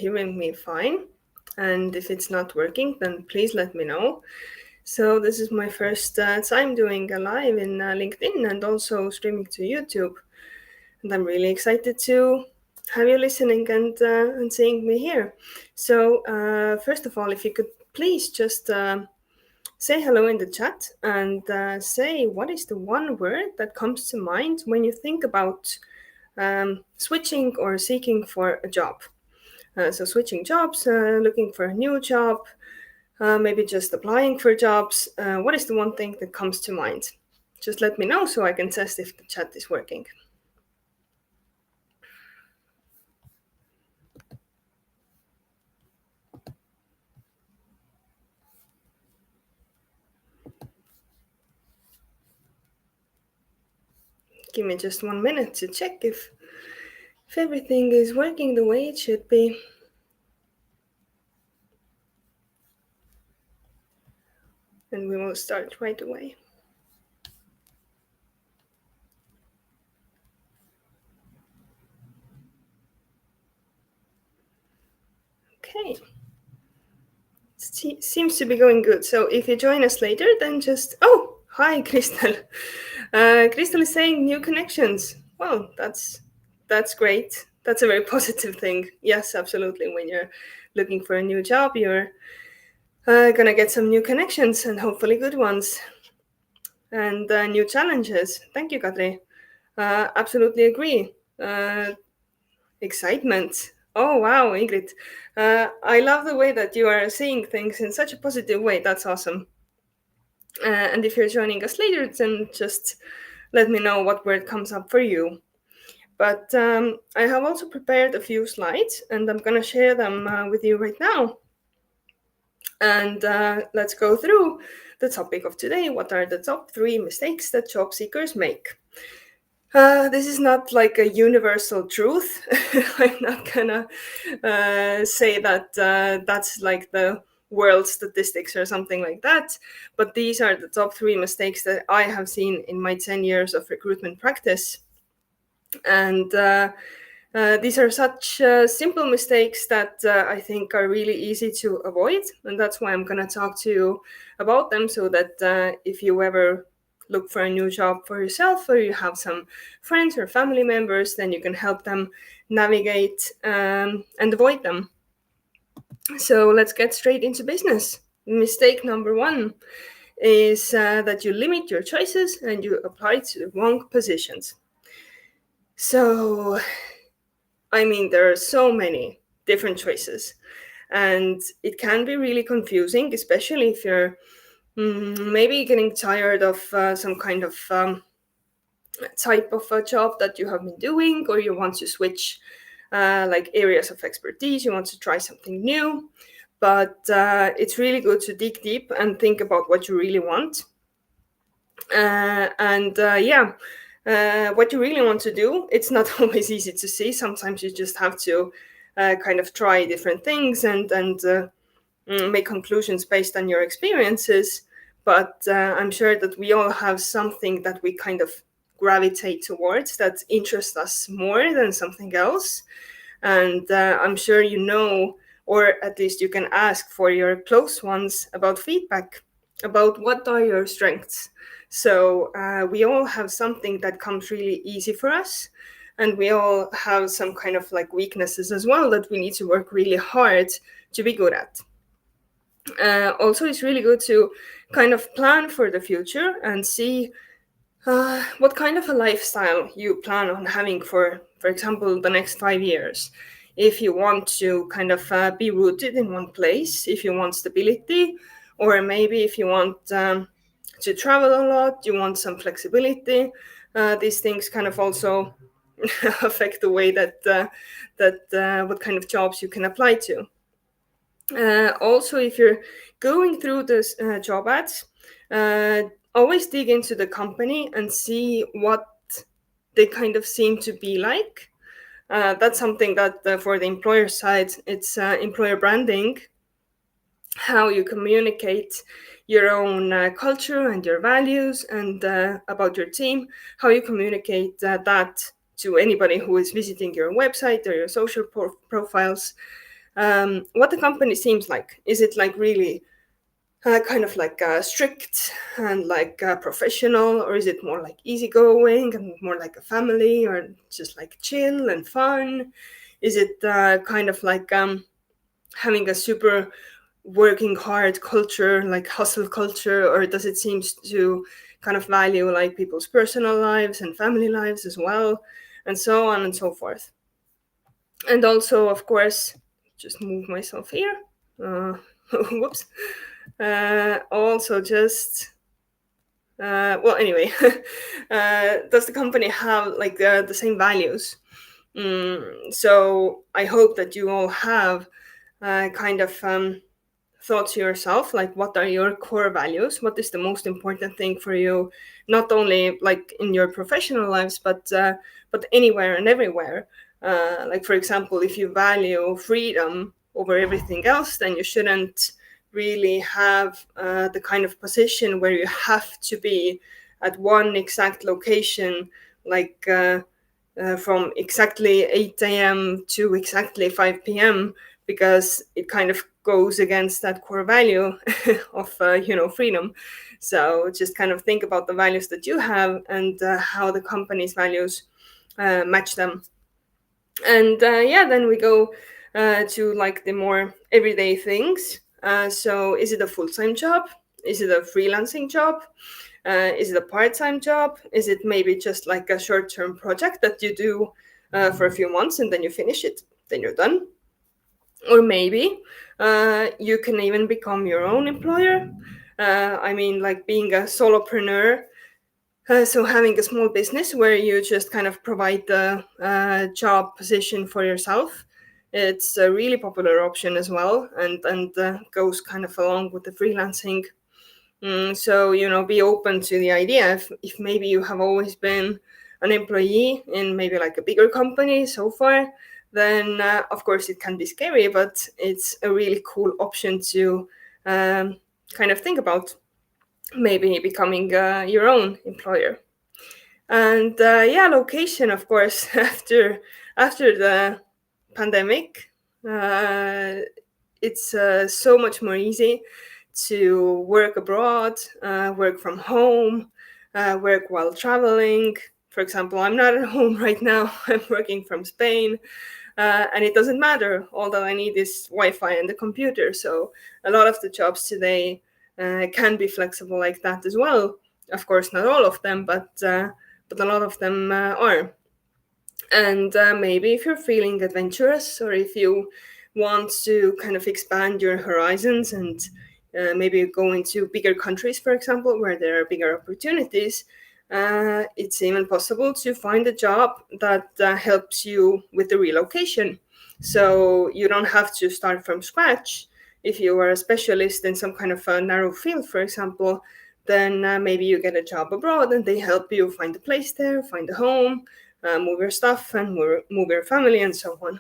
hearing me fine. And if it's not working, then please let me know. So this is my first time doing a live in LinkedIn and also streaming to YouTube. And I'm really excited to have you listening and seeing me here. So first of all, if you could please just say hello in the chat and say what is the one word that comes to mind when you think about switching or seeking for a job. So switching jobs, looking for a new job, maybe just applying for jobs. What is the one thing that comes to mind? Just let me know so I can test if the chat is working. Give me just 1 minute to check if everything is working the way it should be. And we will start right away. Okay. Seems to be going good. So if you join us later, then just... Oh, hi, Crystal. Crystal is saying new connections. Well, that's great. That's a very positive thing. Yes, absolutely. When you're looking for a new job, you're gonna get some new connections and hopefully good ones. And new challenges. Thank you, Katri. Absolutely agree. Excitement. Oh, wow, Ingrid. I love the way that you are seeing things in such a positive way. That's awesome. And if you're joining us later, then just let me know what word comes up for you. But I have also prepared a few slides, and I'm going to share them with you right now. And let's go through the topic of today. What are the top 3 mistakes that job seekers make? This is not like a universal truth. I'm not gonna say that that's like the world statistics or something like that. But these are the top 3 mistakes that I have seen in my 10 years of recruitment practice. And these are such simple mistakes that I think are really easy to avoid. And that's why I'm going to talk to you about them, so that if you ever look for a new job for yourself, or you have some friends or family members, then you can help them navigate and avoid them. So let's get straight into business. Mistake number 1 is that you limit your choices and you apply to the wrong positions. So, I mean, there are so many different choices, and it can be really confusing, especially if you're maybe getting tired of some kind of type of a job that you have been doing, or you want to switch like areas of expertise, you want to try something new. But it's really good to dig deep and think about what you really want. What you really want to do, it's not always easy to see. Sometimes you just have to kind of try different things and make conclusions based on your experiences. But I'm sure that we all have something that we kind of gravitate towards that interests us more than something else. And I'm sure you know, or at least you can ask for your close ones about feedback, about what are your strengths. So we all have something that comes really easy for us. And we all have some kind of like weaknesses as well that we need to work really hard to be good at. Also, it's really good to kind of plan for the future and see what kind of a lifestyle you plan on having for example, the next 5 years. If you want to kind of be rooted in one place, if you want stability, or maybe if you want to travel a lot, you want some flexibility. These things kind of also affect the way that what kind of jobs you can apply to. Also, if you're going through this job ads, always dig into the company and see what they kind of seem to be like. That's something that for the employer side, it's employer branding, how you communicate your own culture and your values and about your team, how you communicate that to anybody who is visiting your website or your social profiles. what the company seems like. Is it like really kind of like strict and like professional, or is it more like easygoing and more like a family, or just like chill and fun? Is it kind of like having a super working hard culture, like hustle culture, or does it seem to kind of value like people's personal lives and family lives as well, and so on and so forth? And also, of course, just move myself here. Whoops. Also, just well, anyway, does the company have like the same values? So I hope that you all have kind of thought to yourself, like what are your core values? What is the most important thing for you, not only like in your professional lives, but anywhere and everywhere. Like, for example, if you value freedom over everything else, then you shouldn't really have the kind of position where you have to be at one exact location, like from exactly 8 a.m. to exactly 5 p.m., because it kind of goes against that core value of freedom. So just kind of think about the values that you have, and how the company's values match them. And yeah, then we go to like the more everyday things. So is it a full-time job? Is it a freelancing job? Is it a part-time job? Is it maybe just like a short-term project that you do for a few months and then you finish it, then you're done? Or maybe you can even become your own employer. I mean, like being a solopreneur, so having a small business where you just kind of provide the job position for yourself. It's a really popular option as well, and goes kind of along with the freelancing. So be open to the idea. If maybe you have always been an employee in maybe like a bigger company so far, then of course it can be scary, but it's a really cool option to kind of think about, maybe becoming your own employer. And yeah, location, of course, after the pandemic, uh, it's so much more easy to work abroad, work from home, work while traveling. For example, I'm not at home right now. I'm working from Spain, and it doesn't matter. All that I need is Wi-Fi and the computer. So a lot of the jobs today can be flexible like that as well. Of course, not all of them, but a lot of them are. And maybe if you're feeling adventurous, or if you want to kind of expand your horizons and maybe go into bigger countries, for example, where there are bigger opportunities, it's even possible to find a job that helps you with the relocation. So you don't have to start from scratch. If you are a specialist in some kind of a narrow field, for example, then maybe you get a job abroad and they help you find a place there, find a home, move your stuff, and move your family, and so on.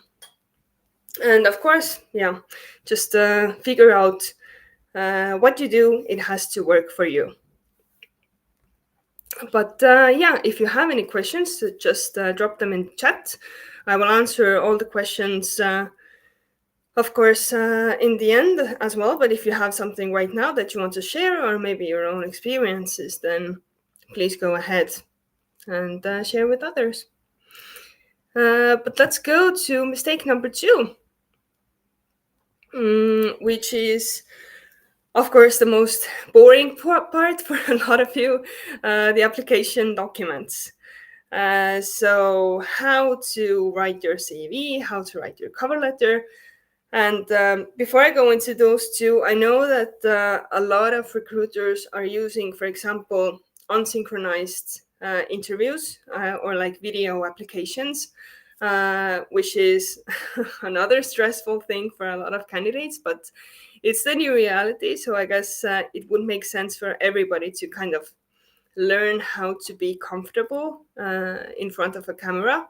And of course, yeah, just figure out what you do. It has to work for you. But yeah, if you have any questions, just drop them in chat. I will answer all the questions, of course, in the end as well. But if you have something right now that you want to share, or maybe your own experiences, then please go ahead and share with others. But let's go to mistake number 2, which is, of course, the most boring part for a lot of you, the application documents. So how to write your CV, how to write your cover letter. And before I go into those two, I know that a lot of recruiters are using, for example, unsynchronized interviews or like video applications, which is another stressful thing for a lot of candidates, but it's the new reality. So I guess it would make sense for everybody to kind of learn how to be comfortable in front of a camera,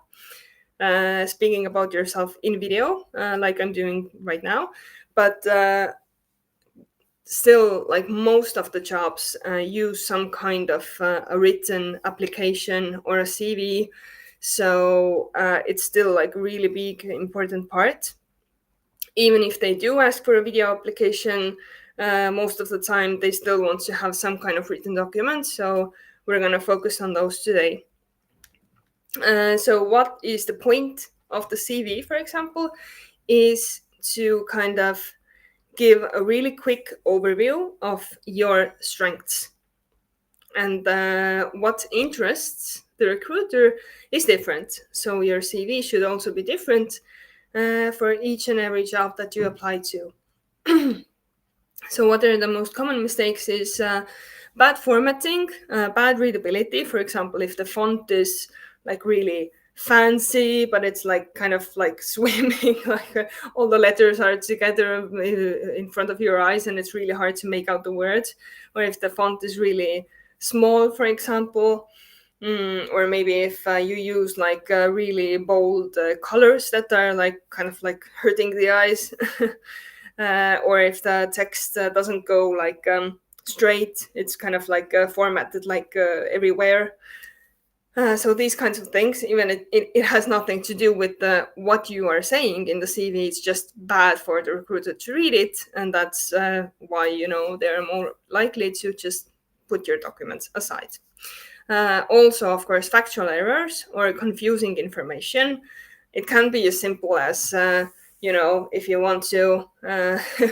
speaking about yourself in video, like I'm doing right now. But still, like most of the jobs use some kind of a written application or a CV. So it's still like really big important part. Even if they do ask for a video application, most of the time they still want to have some kind of written document. So we're going to focus on those today. So what is the point of the CV, for example, is to kind of give a really quick overview of your strengths. And what interests the recruiter is different. So your CV should also be different for each and every job that you apply to. So what are the most common mistakes is bad formatting, bad readability. For example, if the font is like really fancy, but it's like kind of like swimming, like all the letters are together in front of your eyes and it's really hard to make out the words. Or if the font is really small, for example, or maybe if you use like really bold colors that are like kind of like hurting the eyes. Or if the text doesn't go like straight, it's kind of like formatted like everywhere. So these kinds of things, even it has nothing to do with what you are saying in the CV. It's just bad for the recruiter to read it, and that's why they're more likely to just put your documents aside. Also, of course, factual errors or confusing information. It can be as simple as if you want to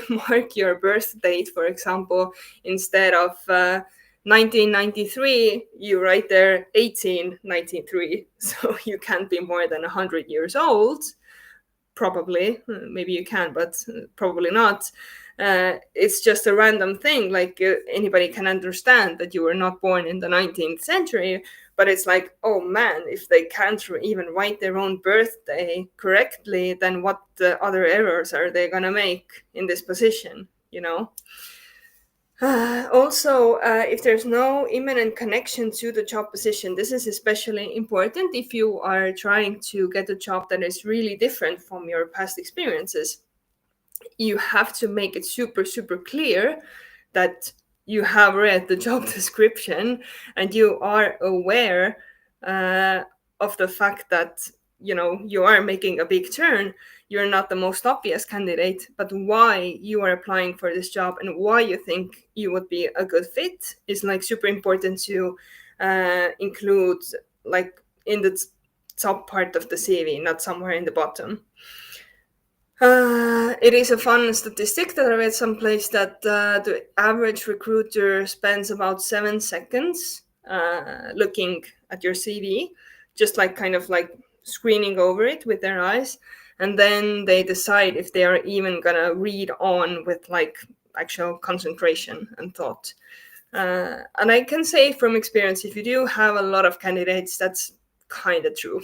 mark your birth date, for example, instead of 1993, you write there 1893. So you can't be more than 100 years old. Probably, maybe you can, but probably not. It's just a random thing. Like anybody can understand that you were not born in the 19th century, but it's like, oh man, if they can't even write their own birthday correctly, then what other errors are they gonna make in this position, Also, if there's no imminent connection to the job position, this is especially important if you are trying to get a job that is really different from your past experiences. You have to make it super, super clear that you have read the job description and you are aware of the fact that you are making a big turn. You're not the most obvious candidate, but why you are applying for this job and why you think you would be a good fit is like super important to include like in the top part of the CV, not somewhere in the bottom. It is a fun statistic that I read someplace that the average recruiter spends about 7 seconds looking at your CV, just like kind of like screening over it with their eyes. And then they decide if they are even gonna read on with like actual concentration and thought. And I can say from experience, if you do have a lot of candidates, that's kind of true.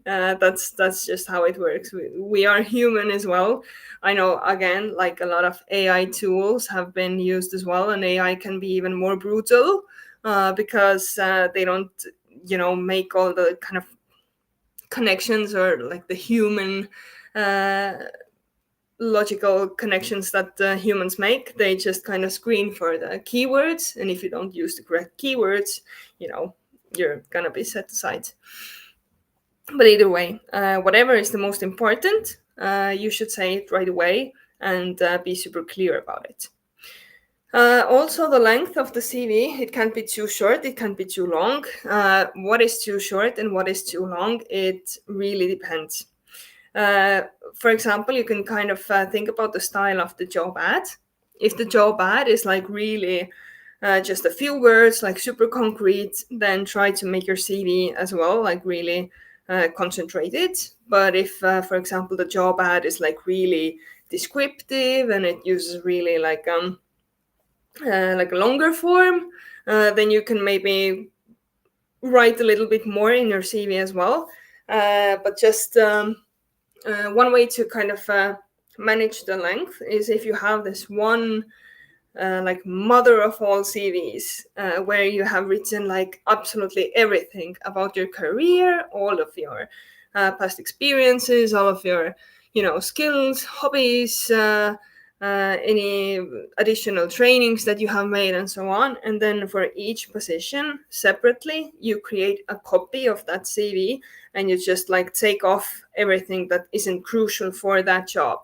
That's just how it works. We are human as well. I know, again, like a lot of AI tools have been used as well, and AI can be even more brutal because they don't make all the kind of connections or like the human logical connections that humans make. They just kind of screen for the keywords, and if you don't use the correct keywords, you're gonna be set aside. But either way, whatever is the most important, you should say it right away and be super clear about it. Also, the length of the CV, it can't be too short, it can't be too long. What is too short and what is too long, it really depends. For example, you can kind of think about the style of the job ad. If the job ad is like really just a few words, like super concrete, then try to make your CV as well, like really concentrated. But if, for example, the job ad is like really descriptive and it uses really like a longer form, then you can maybe write a little bit more in your CV as well. But just one way to kind of manage the length is if you have this one like mother of all CVs where you have written like absolutely everything about your career, all of your past experiences, all of your skills, hobbies, any additional trainings that you have made and so on. And then for each position separately, you create a copy of that CV and you just like take off everything that isn't crucial for that job.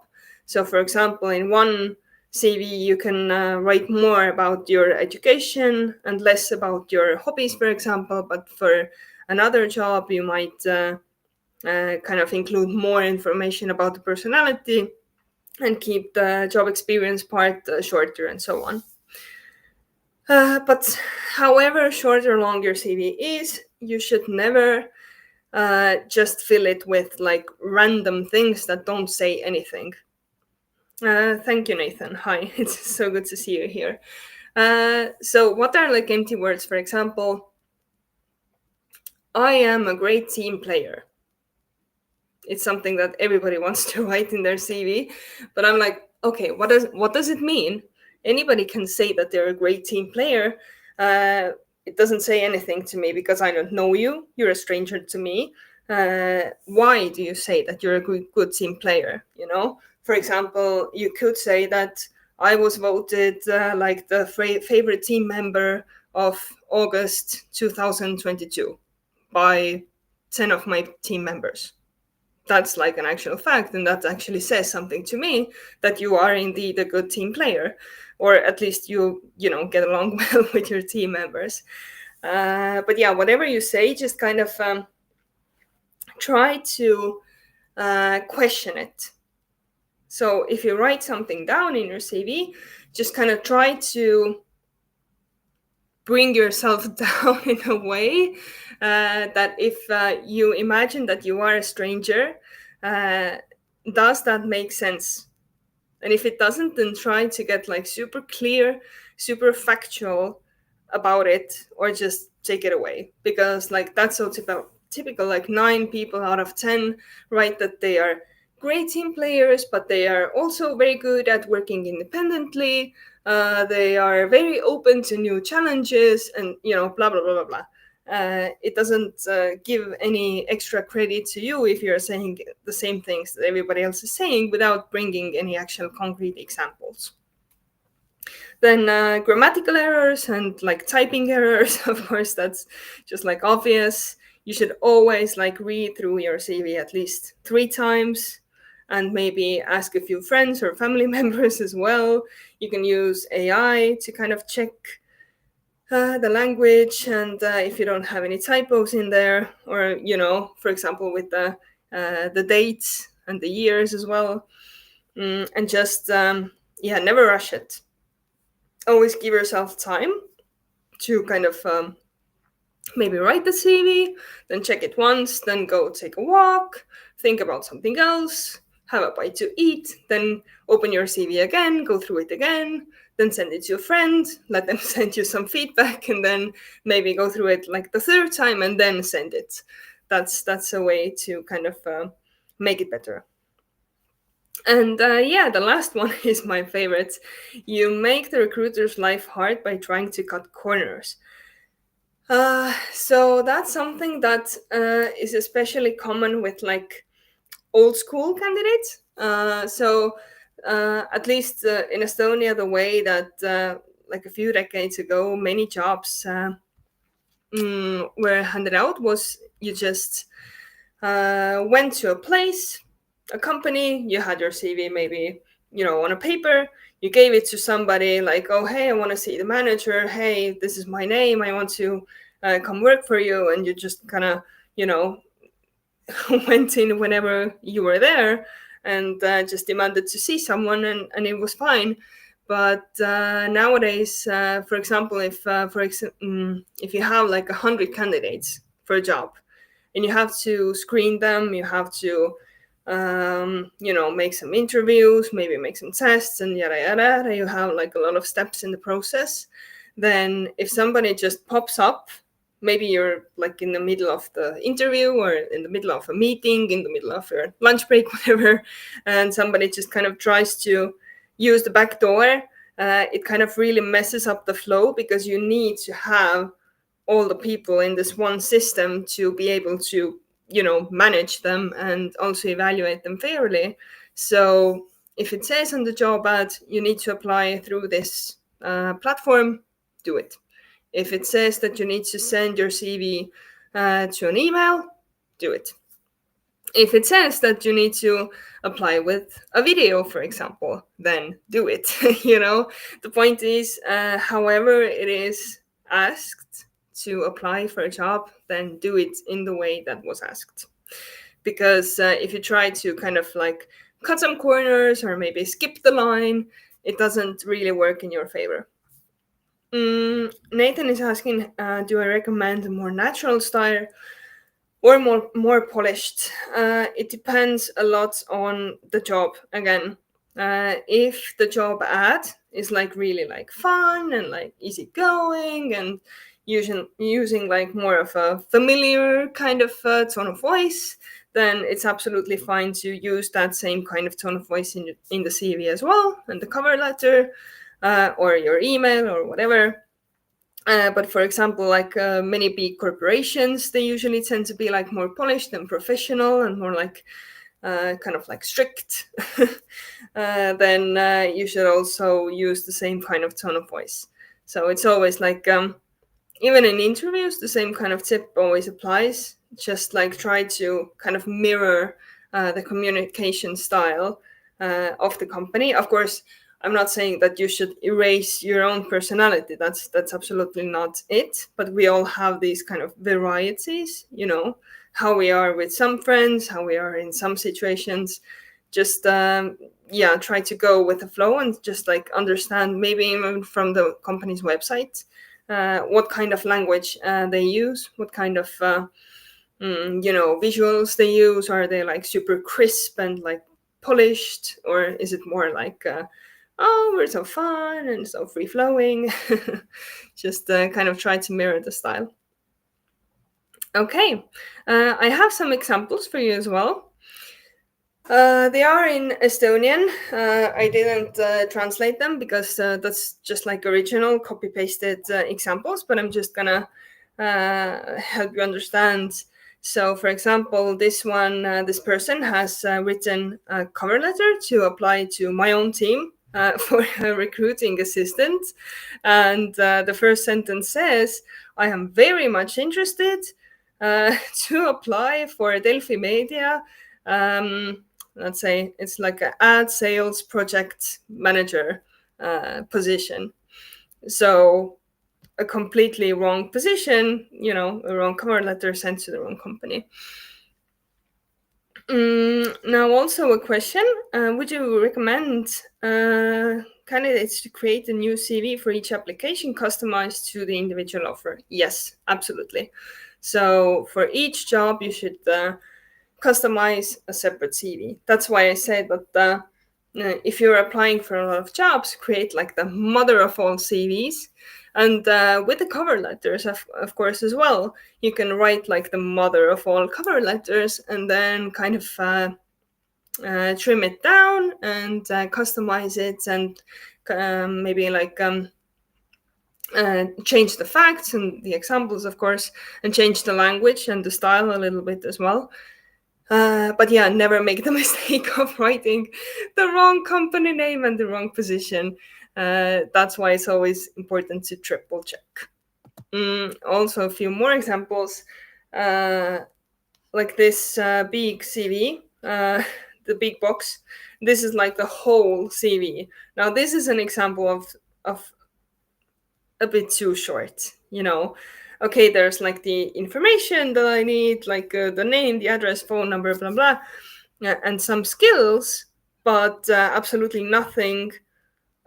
So, for example, in one CV, you can write more about your education and less about your hobbies, for example. But for another job, you might kind of include more information about the personality and keep the job experience part shorter and so on. But however short or long your CV is, you should never just fill it with like random things that don't say anything. Thank you, Nathan. Hi, it's so good to see you here. So, what are like empty words? For example, I am a great team player. It's something that everybody wants to write in their CV, but I'm like, okay, what does it mean? Anybody can say that they're a great team player. It doesn't say anything to me because I don't know you. You're a stranger to me. Why do you say that you're a good team player? You know, for example, you could say that I was voted like the favorite team member of August 2022 by 10 of my team members. That's like an actual fact, and that actually says something to me that you are indeed a good team player, or at least you know get along well with your team members. But yeah, whatever you say, just kind of try to question it. So if you write something down in your CV, just kind of try to bring yourself down in a way that if you imagine that you are a stranger, does that make sense? And if it doesn't, then try to get like super clear, super factual about it, or just take it away. Because like that's so typical, like 9 people out of 10 write that they are great team players, but they are also very good at working independently. They are very open to new challenges, and you know, blah blah blah blah blah. It doesn't give any extra credit to you if you're saying the same things that everybody else is saying without bringing any actual concrete examples. Then grammatical errors and like typing errors, of course, that's just like obvious. You should always like read through your CV at least 3 times and maybe ask a few friends or family members as well. You can use AI to kind of check the language, and if you don't have any typos in there, or you know, for example, with the dates and the years as well, and just yeah, never rush it. Always give yourself time to kind of maybe write the CV, then check it once, then go take a walk, think about something else, have a bite to eat, then open your CV again, go through it again, then send it to a friend, let them send you some feedback, and then maybe go through it like the third time and then send it. That's a way to kind of make it better. And yeah, the last one is my favorite. You make the recruiter's life hard by trying to cut corners. So that's something that is especially common with like old school candidates. At least in Estonia, the way that like a few decades ago, many jobs were handed out was you just went to a place, a company, you had your CV maybe, you know, on a paper, you gave it to somebody like, oh, hey, I want to see the manager. Hey, this is my name. I want to come work for you. And you just kind of, you know, went in whenever you were there and just demanded to see someone, and it was fine. But nowadays, for example, if you have like 100 candidates for a job, and you have to screen them, you have to you know, make some interviews, maybe make some tests, and yada yada yada. You have like a lot of steps in the process. Then if somebody just pops up, maybe you're like in the middle of the interview or in the middle of a meeting, in the middle of your lunch break, whatever, and somebody just kind of tries to use the back door, it kind of really messes up the flow, because you need to have all the people in this one system to be able to, you know, manage them and also evaluate them fairly. So if it says on the job ad you need to apply through this platform, do it. If it says that you need to send your CV to an email, do it. If it says that you need to apply with a video, for example, then do it. The point is, however it is asked to apply for a job, then do it in the way that was asked. Because if you try to kind of like cut some corners or maybe skip the line, it doesn't really work in your favor. Nathan is asking, do I recommend a more natural style or more polished? It depends a lot on the job. Again, if the job ad is like really like fun and like easygoing and using like more of a familiar kind of tone of voice, then it's absolutely fine to use that same kind of tone of voice in the CV as well, and the cover letter, or your email or whatever. But for example, like many big corporations, they usually tend to be like more polished and professional and more like kind of like strict. Then you should also use the same kind of tone of voice. So it's always like, even in interviews, the same kind of tip always applies. Just like try to kind of mirror the communication style of the company. Of course, I'm not saying that you should erase your own personality. That's absolutely not it. But we all have these kind of varieties, how we are with some friends, how we are in some situations. Just try to go with the flow and just like understand, maybe even from the company's website, what kind of language they use, what kind of visuals they use. Are they like super crisp and like polished, or is it more like oh, we're so fun and so free flowing? Just kind of try to mirror the style. Okay, I have some examples for you as well. They are in Estonian. I didn't translate them because that's just like original copy pasted examples, but I'm just gonna help you understand. So, for example, this person has written a cover letter to apply to my own team for a recruiting assistant. And the first sentence says, I am very much interested to apply for Delphi Media. Let's say it's like an ad sales project manager position. So a completely wrong position, a wrong cover letter sent to the wrong company. Now, also a question. Would you recommend candidates to create a new CV for each application customized to the individual offer? Yes, absolutely. So for each job, you should customize a separate CV. That's why I said that if you're applying for a lot of jobs, create like the mother of all CVs. And with the cover letters, of course, as well, you can write like the mother of all cover letters and then kind of trim it down and customize it, and maybe like change the facts and the examples, of course, and change the language and the style a little bit as well. But yeah, never make the mistake of writing the wrong company name and the wrong position. That's why it's always important to triple check. Also, a few more examples, like this big CV, the big box. This is like the whole CV. Now, this is an example of a bit too short, Okay, there's like the information that I need, like the name, the address, phone number, blah, blah, and some skills, but absolutely nothing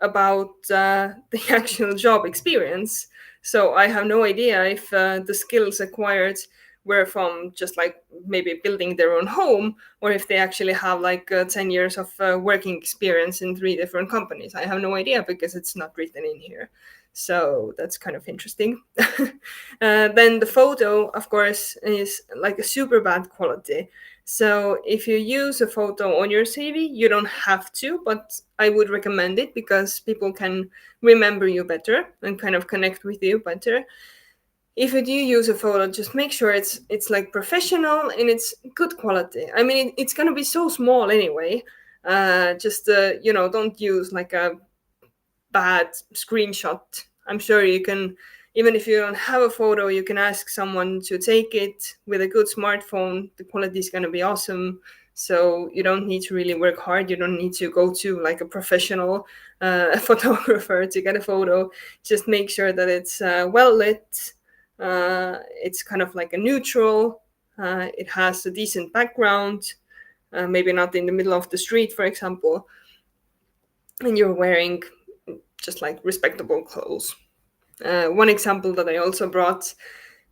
about the actual job experience. So I have no idea if the skills acquired were from just like maybe building their own home, or if they actually have like 10 years of working experience in 3 different companies. I have no idea because it's not written in here. So that's kind of interesting. Then the photo, of course, is like a super bad quality. So if you use a photo on your CV, you don't have to, but I would recommend it because people can remember you better and kind of connect with you better. If you do use a photo, just make sure it's like professional and it's good quality. I mean, it's gonna be so small anyway. Just don't use like a bad screenshot. I'm sure you can even if you don't have a photo, you can ask someone to take it with a good smartphone. The quality is going to be awesome. So you don't need to really work hard. You don't need to go to like a professional photographer to get a photo. Just make sure that it's well lit. It's kind of like a neutral. It has a decent background, maybe not in the middle of the street, for example. And you're wearing just like respectable clothes. One example that I also brought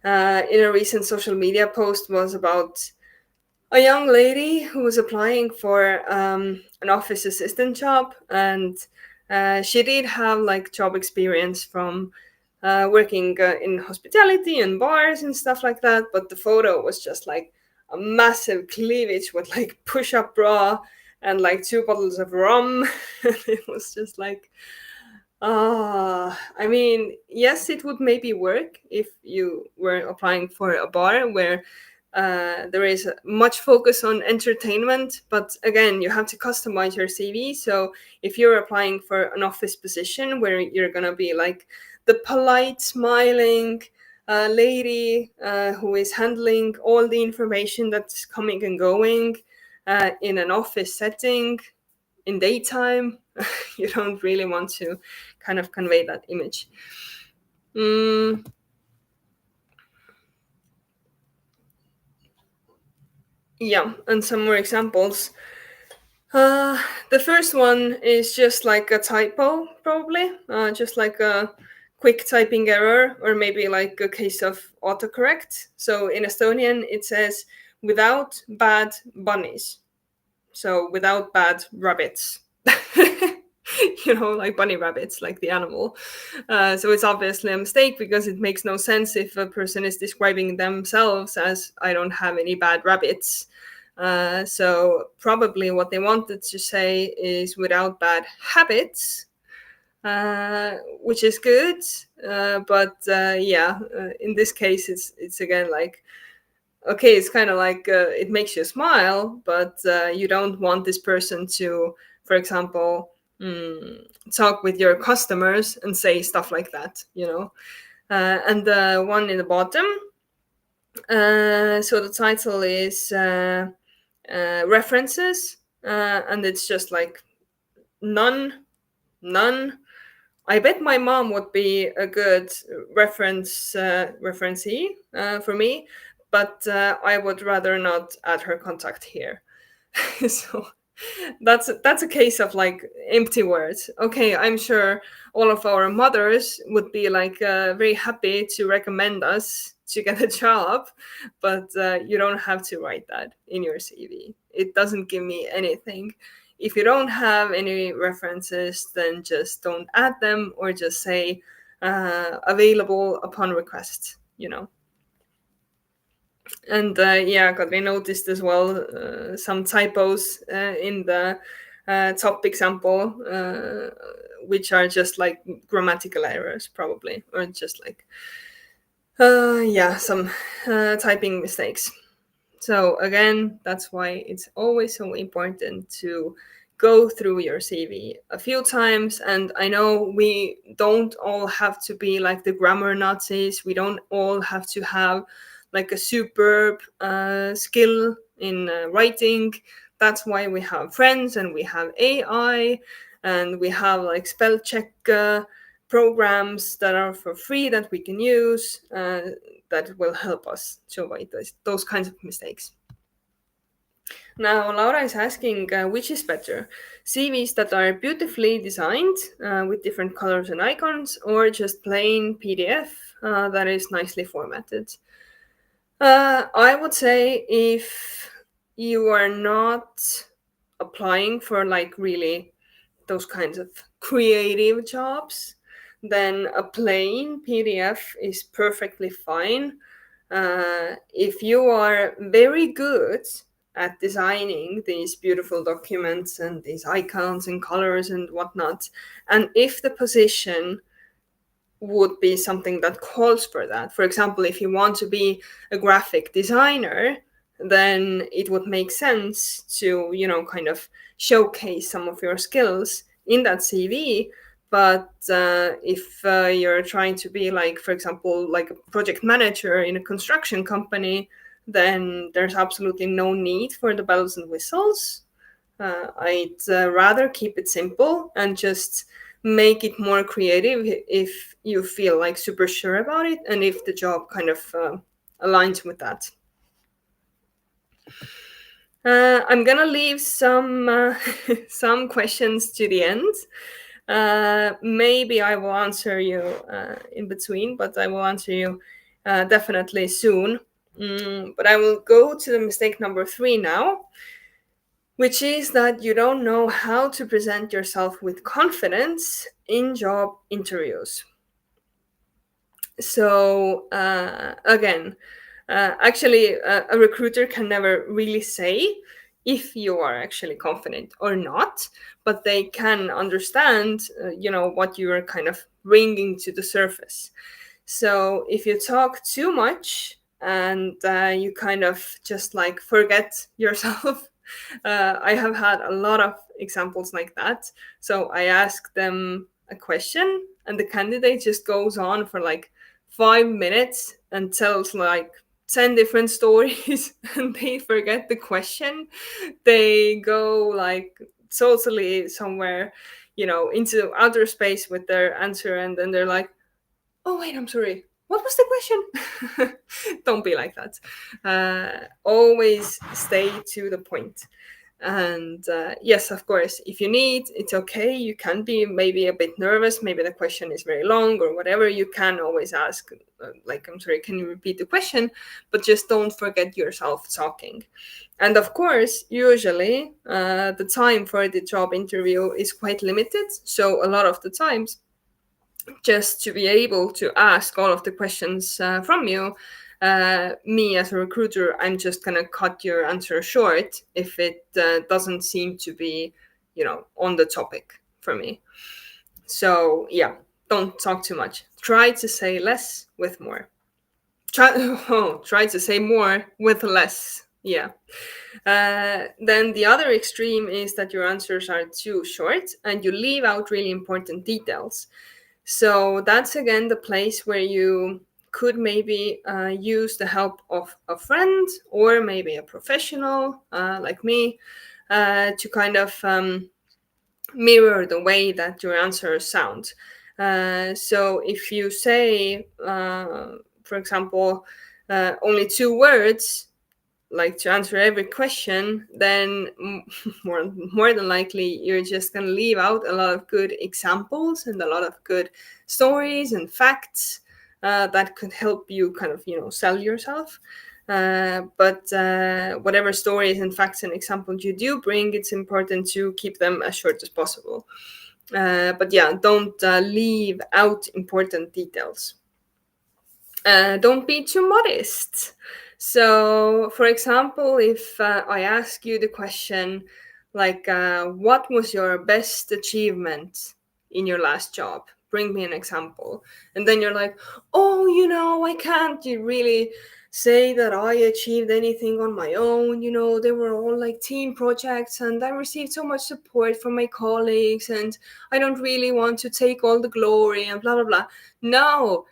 in a recent social media post was about a young lady who was applying for an office assistant job, and she did have like job experience from working in hospitality and bars and stuff like that. But the photo was just like a massive cleavage with like push-up bra and like 2 bottles of rum. It was just like, I mean, yes, it would maybe work if you were applying for a bar where there is much focus on entertainment, but again, you have to customize your CV. So if you're applying for an office position where you're gonna be like the polite, smiling lady who is handling all the information that's coming and going in an office setting in daytime, you don't really want to kind of convey that image. Yeah, and some more examples. The first one is just like a typo, probably, just like a quick typing error, or maybe like a case of autocorrect. So in Estonian, it says without bad bunnies. So without bad rabbits. Like bunny rabbits, like the animal. So it's obviously a mistake because it makes no sense if a person is describing themselves as I don't have any bad rabbits. So probably what they wanted to say is without bad habits, which is good. But in this case, it's again like, okay, it's kind of like it makes you smile, but you don't want this person to, for example, talk with your customers and say stuff like that. And the one in the bottom, so the title is references, and it's just like none. I bet my mom would be a good referencee for me, but I would rather not add her contact here. So that's a case of like empty words. Okay, I'm sure all of our mothers would be like very happy to recommend us to get a job, but you don't have to write that in your CV. It doesn't give me anything. If you don't have any references, then just don't add them, or just say available upon request. And Katri noticed as well some typos in the top example, which are just like grammatical errors, probably, or just like some typing mistakes. So again, that's why it's always so important to go through your CV a few times. And I know we don't all have to be like the grammar Nazis. We don't all have to have like a superb skill in writing. That's why we have friends and we have AI and we have like spell check programs that are for free that we can use that will help us to avoid those kinds of mistakes. Now, Laura is asking which is better, CVs that are beautifully designed with different colors and icons, or just plain PDF that is nicely formatted? I would say if you are not applying for like really those kinds of creative jobs, then a plain PDF is perfectly fine. If you are very good at designing these beautiful documents and these icons and colors and whatnot, and if the position would be something that calls for that. For example, if you want to be a graphic designer, then it would make sense to, kind of showcase some of your skills in that CV. But if you're trying to be like, for example, like a project manager in a construction company, then there's absolutely no need for the bells and whistles. I'd rather keep it simple and just make it more creative if you feel like super sure about it and if the job kind of aligns with that. I'm gonna leave some some questions to the end. Maybe I will answer you in between, but I will answer you definitely soon. But I will go to the mistake number 3 now, which is that you don't know how to present yourself with confidence in job interviews. So, again, actually, a recruiter can never really say if you are actually confident or not, but they can understand, what you are kind of bringing to the surface. So if you talk too much and you kind of just like forget yourself, I have had a lot of examples like that. So I ask them a question, and the candidate just goes on for like 5 minutes and tells like 10 different stories, and they forget the question. They go like totally somewhere, into outer space with their answer, and then they're like, oh wait, I'm sorry, what was the question? Don't be like that. Always stay to the point. And yes, of course, if you need, it's okay, you can be maybe a bit nervous, maybe the question is very long or whatever, you can always ask, like, I'm sorry, can you repeat the question? But just don't forget yourself talking. And of course, usually the time for the job interview is quite limited, so a lot of the times, just to be able to ask all of the questions from you, me as a recruiter, I'm just gonna cut your answer short if it doesn't seem to be, on the topic for me. So yeah, don't talk too much. Try to say less with more. Try to say more with less. Yeah. Then the other extreme is that your answers are too short and you leave out really important details. So that's again the place where you could maybe use the help of a friend or maybe a professional like me to kind of mirror the way that your answers sound. So if you say, for example, only 2 words, like to answer every question, then more than likely you're just going to leave out a lot of good examples and a lot of good stories and facts that could help you kind of sell yourself. But whatever stories and facts and examples you do bring, it's important to keep them as short as possible. But yeah, don't leave out important details. Don't be too modest. So, for example, if I ask you the question, like, what was your best achievement in your last job? Bring me an example. And then you're like, oh, I can't really say that I achieved anything on my own. They were all like team projects, and I received so much support from my colleagues, and I don't really want to take all the glory and blah, blah, blah. No,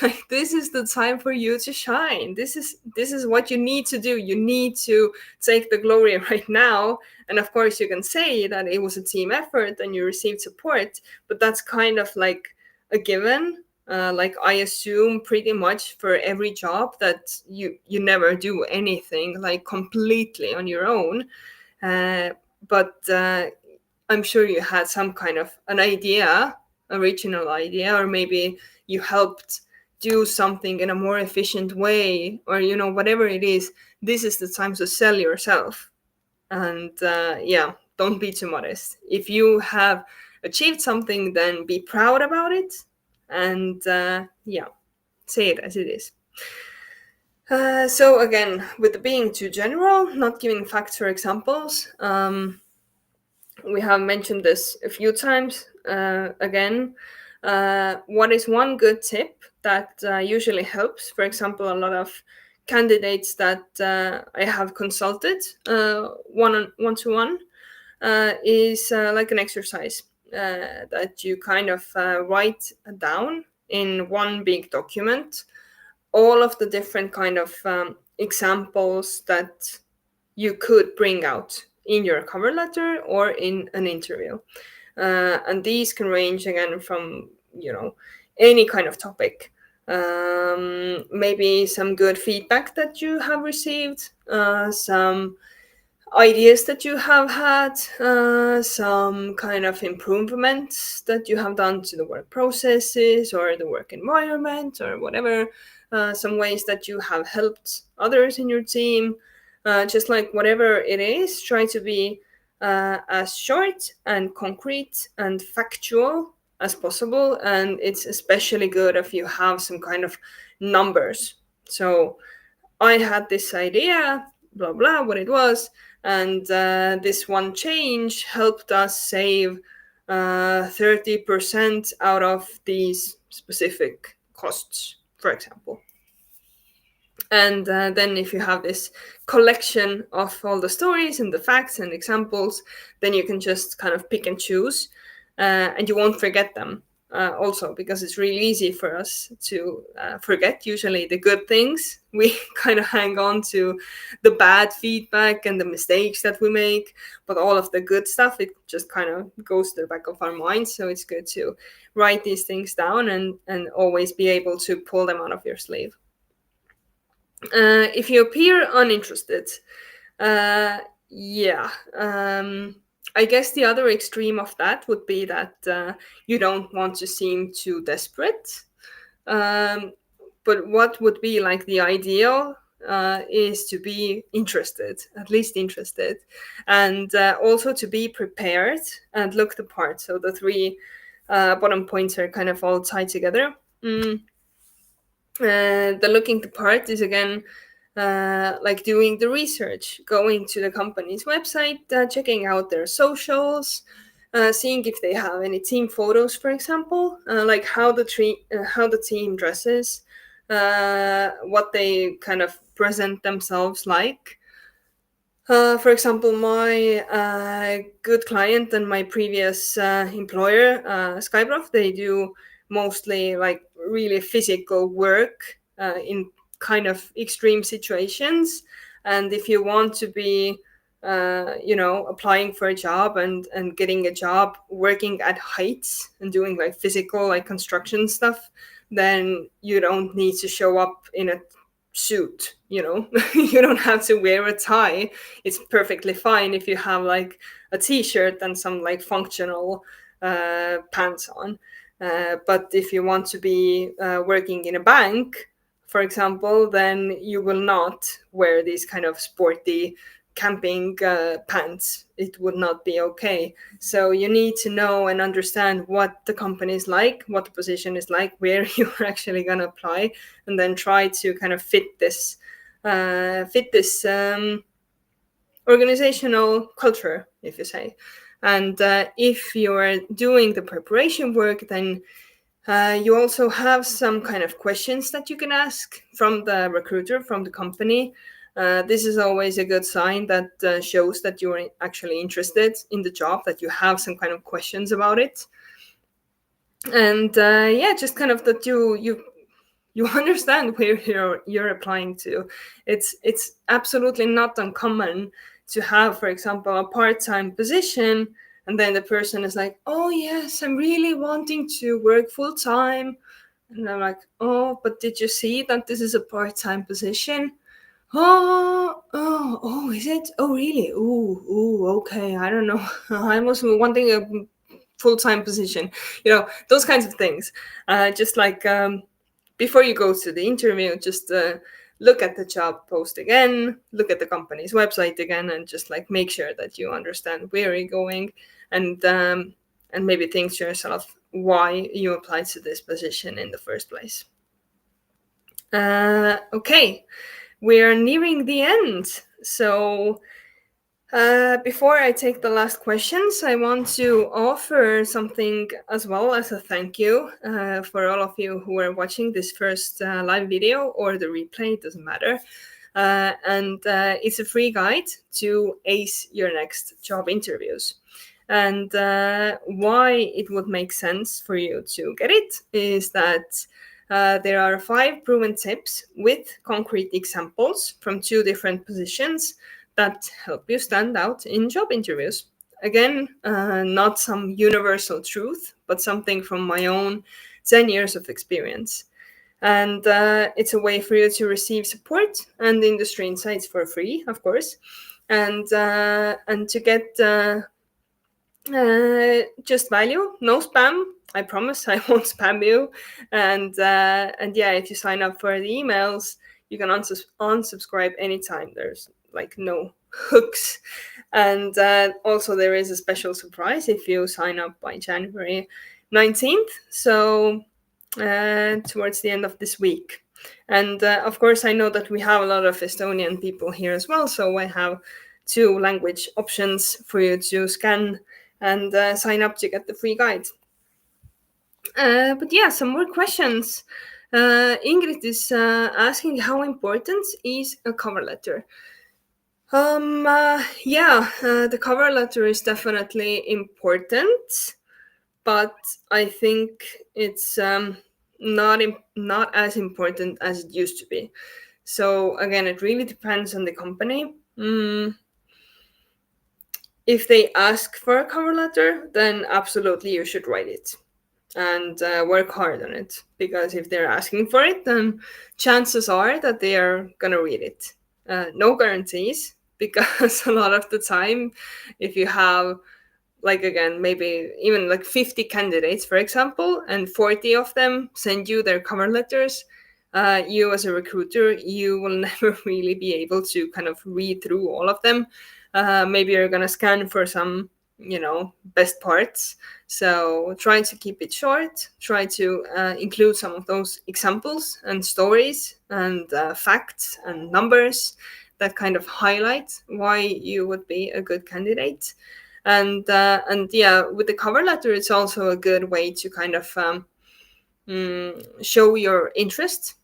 like, this is the time for you to shine. This is what you need to do. You need to take the glory right now. And of course you can say that it was a team effort and you received support, but that's kind of like a given. Like, I assume pretty much for every job that you never do anything like completely on your own. But I'm sure you had some kind of an idea, original idea, or maybe you helped do something in a more efficient way, or whatever it is. This is the time to sell yourself. And yeah, don't be too modest. If you have achieved something, then be proud about it. And yeah, say it as it is. So again, with being too general, not giving facts or examples, we have mentioned this a few times. Again, what is one good tip that usually helps? For example, a lot of candidates that I have consulted one to one is like an exercise. that you kind of write down in one big document all of the different kind of examples that you could bring out in your cover letter or in an interview. And these can range again from, any kind of topic. Maybe some good feedback that you have received, some ideas that you have had, some kind of improvements that you have done to the work processes or the work environment or whatever, some ways that you have helped others in your team. Just like whatever it is, try to be as short and concrete and factual as possible. And it's especially good if you have some kind of numbers. So I had this idea, blah, blah, what it was. And this one change helped us save 30% out of these specific costs, for example. And then if you have this collection of all the stories and the facts and examples, then you can just kind of pick and choose, and you won't forget them. Also, because it's really easy for us to forget usually the good things. We kind of hang on to the bad feedback and the mistakes that we make, but all of the good stuff, it just kind of goes to the back of our minds. So it's good to write these things down and always be able to pull them out of your sleeve. If you appear uninterested, yeah. I guess the other extreme of that would be that you don't want to seem too desperate. But what would be like the ideal is to be interested, at least interested, and also to be prepared and look the part. So the three bottom points are kind of all tied together. The looking the part is again like doing the research, going to the company's website, checking out their socials, seeing if they have any team photos, for example, like how the team dresses, what they kind of present themselves like. For example, my good client and my previous employer, Skybroth, they do mostly like really physical work in kind of extreme situations. And if you want to be, applying for a job and getting a job working at heights and doing like physical, like construction stuff, then you don't need to show up in a suit. You don't have to wear a tie. It's perfectly fine if you have like a t-shirt and some like functional pants on. But if you want to be working in a bank, for example, then you will not wear these kind of sporty camping pants. It would not be okay. So you need to know and understand what the company is like, what the position is like, where you're actually going to apply, and then try to kind of fit this organizational culture, if you say. And if you're doing the preparation work, then you also have some kind of questions that you can ask from the recruiter, from the company. This is always a good sign that shows that you're actually interested in the job, that you have some kind of questions about it. And just kind of that you understand where you're applying to. It's absolutely not uncommon to have, for example, a part-time position, and then the person is like, oh yes, I'm really wanting to work full-time. And I'm like, oh, but did you see that this is a part-time position? Oh, is it? Oh, really? Ooh, okay. I don't know. I was wanting a full-time position. Those kinds of things. Just like before you go to the interview, just look at the job post again, look at the company's website again, and just like make sure that you understand where you're going, and maybe think to yourself why you applied to this position in the first place. Okay, we're nearing the end. So before I take the last questions, I want to offer something as well as a thank you for all of you who are watching this first live video or the replay, it doesn't matter. And it's a free guide to ace your next job interviews. And why it would make sense for you to get it is that there are 5 proven tips with concrete examples from 2 different positions that help you stand out in job interviews. Again, not some universal truth, but something from my own 10 years of experience. And it's a way for you to receive support and industry insights for free, of course, and to get just value, no spam. I promise I won't spam you. And yeah, if you sign up for the emails, you can unsubscribe anytime. There's like no hooks. And also there is a special surprise if you sign up by January 19th. So towards the end of this week. And of course, I know that we have a lot of Estonian people here as well. So I have 2 language options for you to scan and sign up to get the free guide. But yeah, some more questions. Ingrid is asking how important is a cover letter. The cover letter is definitely important, but I think it's not as important as it used to be. So again, it really depends on the company. If they ask for a cover letter, then absolutely you should write it and work hard on it. Because if they're asking for it, then chances are that they are going to read it. No guarantees, because a lot of the time, if you have, like, again, maybe even like 50 candidates, for example, and 40 of them send you their cover letters, you as a recruiter, you will never really be able to kind of read through all of them. Maybe you're going to scan for some, best parts. So try to keep it short, try to include some of those examples and stories and facts and numbers that kind of highlight why you would be a good candidate. And yeah, with the cover letter, it's also a good way to kind of show your interest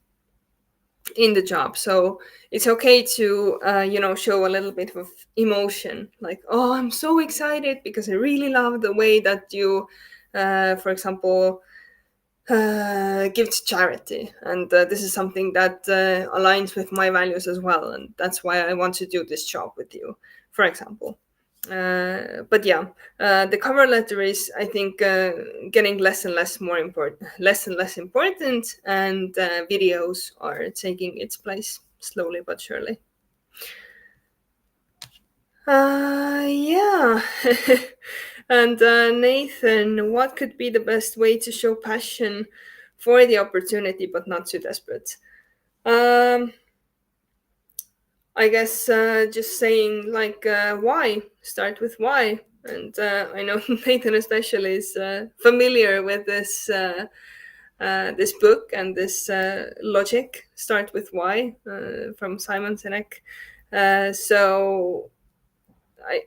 in the job. So it's okay to show a little bit of emotion, like, oh, I'm so excited because I really love the way that you for example give to charity, and this is something that aligns with my values as well, and that's why I want to do this job with you, for example. But yeah, the cover letter is, I think, getting less and less important, and videos are taking its place slowly but surely. Yeah. And Nathan, what could be the best way to show passion for the opportunity but not too desperate? I guess just saying, like, why. Start with why. And I know Nathan especially is familiar with this book and this logic. Start with why from Simon Sinek. So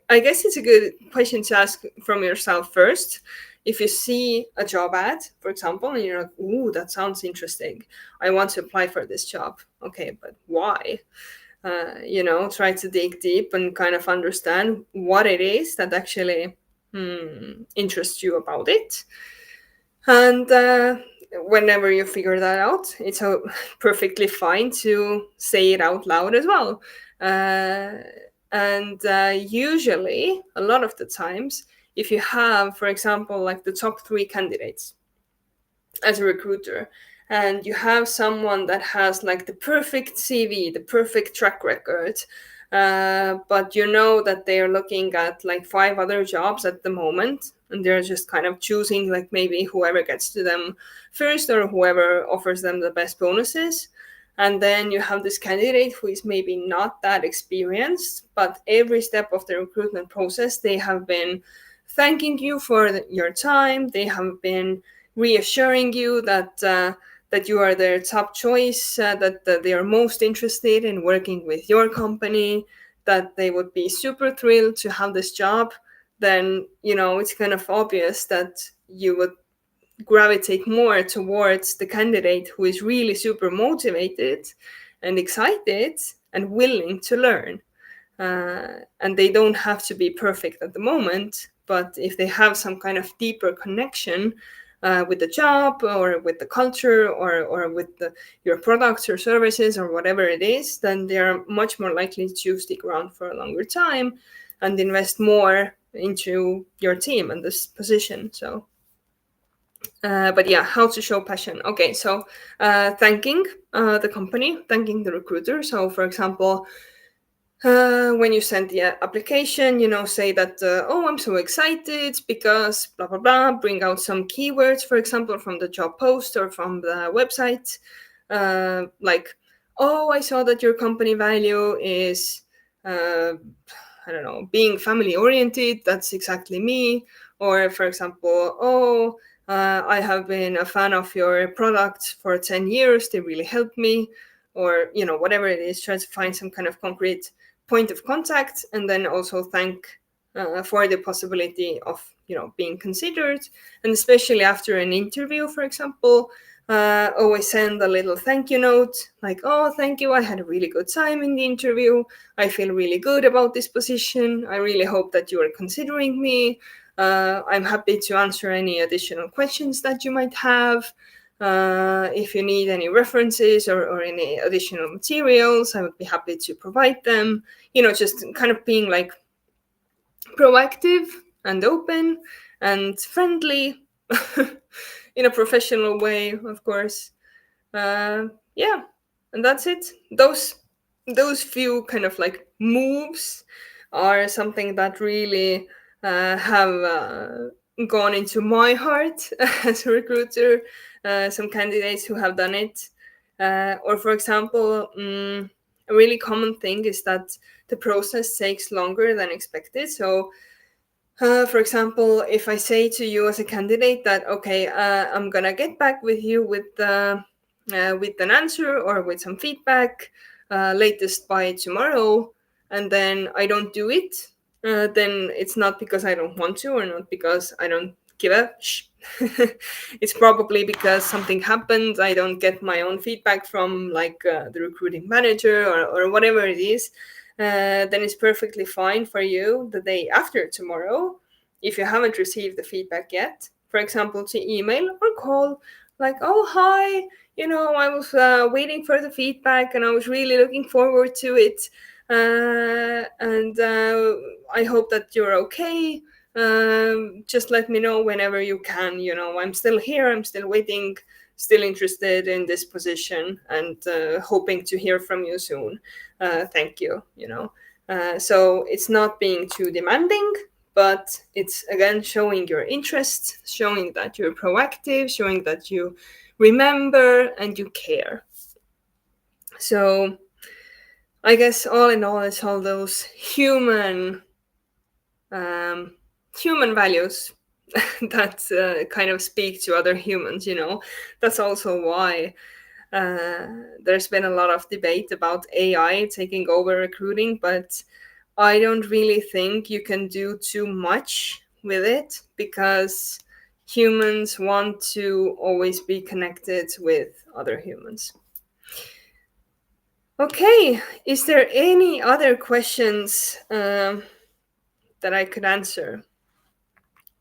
I guess it's a good question to ask from yourself first. If you see a job ad, for example, and you're like, "Ooh, that sounds interesting. I want to apply for this job." Okay, but why? Try to dig deep and kind of understand what it is that actually interests you about it. And whenever you figure that out, it's perfectly fine to say it out loud as well. And usually, a lot of the times, if you have, for example, like the top 3 candidates as a recruiter, and you have someone that has like the perfect CV, the perfect track record, but you know that they are looking at like 5 other jobs at the moment, and they're just kind of choosing like maybe whoever gets to them first or whoever offers them the best bonuses. And then you have this candidate who is maybe not that experienced, but every step of the recruitment process, they have been thanking you for your time. They have been reassuring you that that you are their top choice, that they are most interested in working with your company, that they would be super thrilled to have this job. Then it's kind of obvious that you would gravitate more towards the candidate who is really super motivated and excited and willing to learn. And they don't have to be perfect at the moment, but if they have some kind of deeper connection with the job or with the culture or with your products or services or whatever it is, then they are much more likely to stick around for a longer time and invest more into your team and this position. So but yeah, how to show passion. Okay, so thanking the company, thanking the recruiter. So for example, when you send the application, say that, oh, I'm so excited because blah, blah, blah, bring out some keywords, for example, from the job post or from the website. Like, oh, I saw that your company value is, I don't know, being family oriented. That's exactly me. Or, for example, oh, I have been a fan of your products for 10 years. They really helped me. Or, whatever it is, try to find some kind of concrete point of contact, and then also thank for the possibility of being considered. And especially after an interview, for example, always send a little thank you note, like, oh, thank you, I had a really good time in the interview, I feel really good about this position, I really hope that you are considering me, I'm happy to answer any additional questions that you might have. If you need any references or any additional materials, I would be happy to provide them. Just kind of being like proactive and open and friendly in a professional way, of course. Yeah, and that's it. Those few kind of like moves are something that really have gone into my heart as a recruiter. Some candidates who have done it, or for example, a really common thing is that the process takes longer than expected. So for example, if I say to you as a candidate that, okay, I'm gonna get back with you with an answer or with some feedback latest by tomorrow, and then I don't do it, then it's not because I don't want to or not because I don't give a it's probably because something happened. I don't get my own feedback from like the recruiting manager or whatever it is. Then it's perfectly fine for you the day after tomorrow, if you haven't received the feedback yet, for example, to email or call, like, oh, hi, I was waiting for the feedback and I was really looking forward to it. And I hope that you're okay. Just let me know whenever you can. I'm still here, I'm still waiting, still interested in this position, and hoping to hear from you soon. Thank you. So it's not being too demanding, but it's again showing your interest, showing that you're proactive, showing that you remember and you care. So I guess all in all, it's all those human values that kind of speak to other humans. That's also why there's been a lot of debate about AI taking over recruiting, but I don't really think you can do too much with it, because humans want to always be connected with other humans. Okay, is there any other questions that I could answer?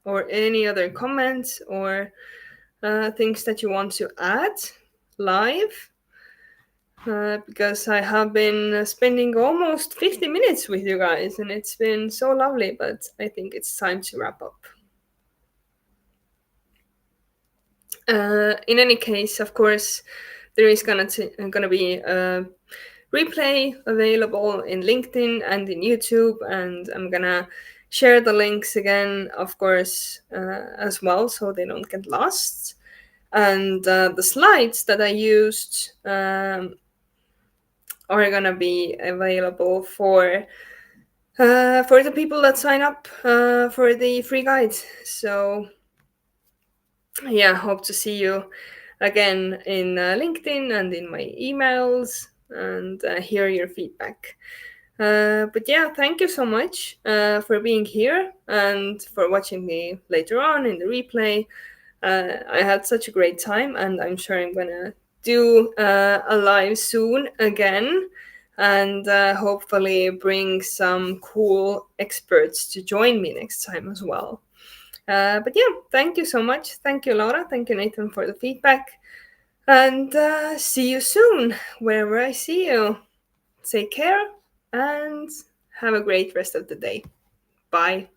Or any other comments or things that you want to add live? Because I have been spending almost 50 minutes with you guys and it's been so lovely, but I think it's time to wrap up. In any case, of course, there is gonna be a replay available in LinkedIn and in YouTube, and I'm gonna share the links again, of course, as well, so they don't get lost. And the slides that I used are gonna be available for the people that sign up for the free guide. So yeah, hope to see you again in LinkedIn and in my emails, and hear your feedback. But yeah, thank you so much for being here and for watching me later on in the replay. I had such a great time, and I'm sure I'm gonna do a live soon again. and hopefully bring some cool experts to join me next time as well. But yeah, thank you so much. Thank you, Laura. Thank you, Nathan, for the feedback. And see you soon, wherever I see you. Take care and have a great rest of the day. Bye.